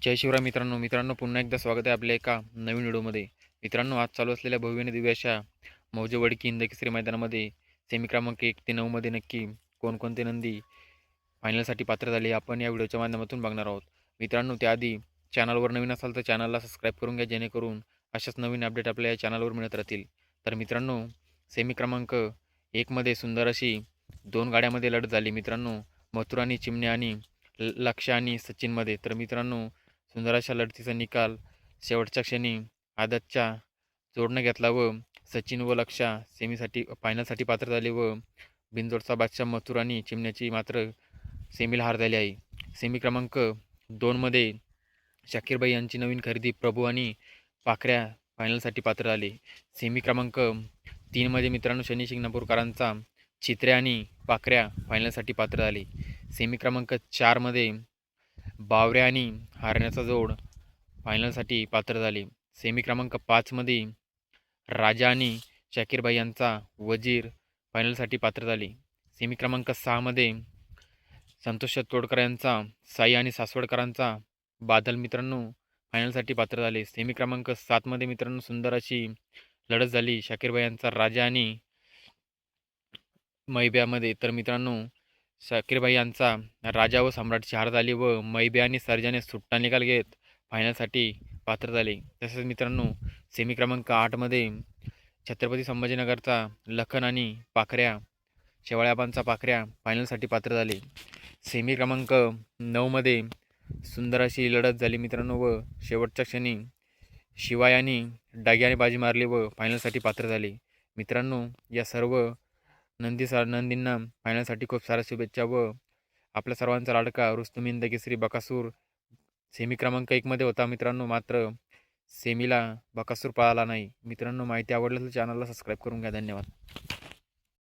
जय शिवराय मित्रांनो पुन्हा एकदा स्वागत आहे आपल्या एका नवीन व्हिडिओमध्ये. मित्रांनो, आज चालू असलेल्या भव्य आणि दिव्य अशा मौजे वडकी हिंद केसरी मैदानामध्ये सेमी क्रमांक 1 ते 9 मध्ये नक्की कोणकोणते नंदी फायनलसाठी पात्र झाले आपण या व्हिडिओच्या माध्यमातून बघणार आहोत. मित्रांनो, त्याआधी चॅनलवर नवीन असाल तर चॅनलला सबस्क्राईब करून घ्या, जेणेकरून अशाच नवीन अपडेट आपल्या या चॅनलवर मिळत राहतील. तर मित्रांनो, सेमी क्रमांक 1 मध्ये सुंदर अशी 2 गाड्यामध्ये लढत झाली. मित्रांनो, मथुर आणि चिमणे आणि लक्ष्य आणि सचिनमध्ये. तर मित्रांनो, सुंदर अशा लढतीचा निकाल शेवटच्या क्षणी आदतच्या जोडनं घेतला व सचिन व लक्ष्य सेमीसाठी फायनलसाठी पात्र झाले व बिनजोडचा बादशाह मथुर आणि चिमण्याची मात्र सेमीला हार झाली आहे. सेमी क्रमांक 2मध्ये शाकीरबाई यांची नवीन खरेदी प्रभू आणि पाखऱ्या फायनलसाठी पात्र झाले. सेमी क्रमांक 3मध्ये मित्रांनो शनी शिंगणापूरकरांचा चित्र्या आणि पाखऱ्या फायनलसाठी पात्र झाले. सेमी क्रमांक 4मध्ये बावऱ्या आणि हारण्याचा जोड फायनलसाठी पात्र झाले. सेमी क्रमांक 5मध्ये राजा आणि शाकीरबाई यांचा वजीर फायनलसाठी पात्र झाले. सेमी क्रमांक 6मध्ये संतोष तोडकर यांचा साई आणि सासवडकरांचा बादल मित्रांनो फायनलसाठी पात्र झाले. सेमी क्रमांक 7मध्ये मित्रांनो सुंदर अशी लढत झाली शाकीरबाई यांचा राजा आणि मैब्यामध्ये. तर मित्रांनो, शाकीरबाई यांचा राजा व सम्राटची हार झाली व मैब्या आणि सर्जाने सुट्टा निकाल घेत फायनलसाठी पात्र झाले. तसेच मित्रांनो, सेमी क्रमांक 8मध्ये छत्रपती संभाजीनगरचा लखन आणि पाखऱ्या शेवाळ्याबांचा पाखऱ्या फायनलसाठी पात्र झाले. सेमी क्रमांक 9मध्ये सुंदर अशी लढत झाली मित्रांनो व शेवटच्या क्षणी शिवाय आणि डाग्याने बाजी मारली व फायनलसाठी पात्र झाले. मित्रांनो, या सर्व नंदींना फायनलसाठी खूप साऱ्या शुभेच्छा व आपल्या सर्वांचा लाडका रुस्तुम हिंद केसरी बकासूर सेमी क्रमांक 1मध्ये होता मित्रांनो, मात्र सेमीला बकासूर पळाला नाही. मित्रांनो, माहिती आवडली तर चॅनलला सबस्क्राईब करून घ्या. धन्यवाद.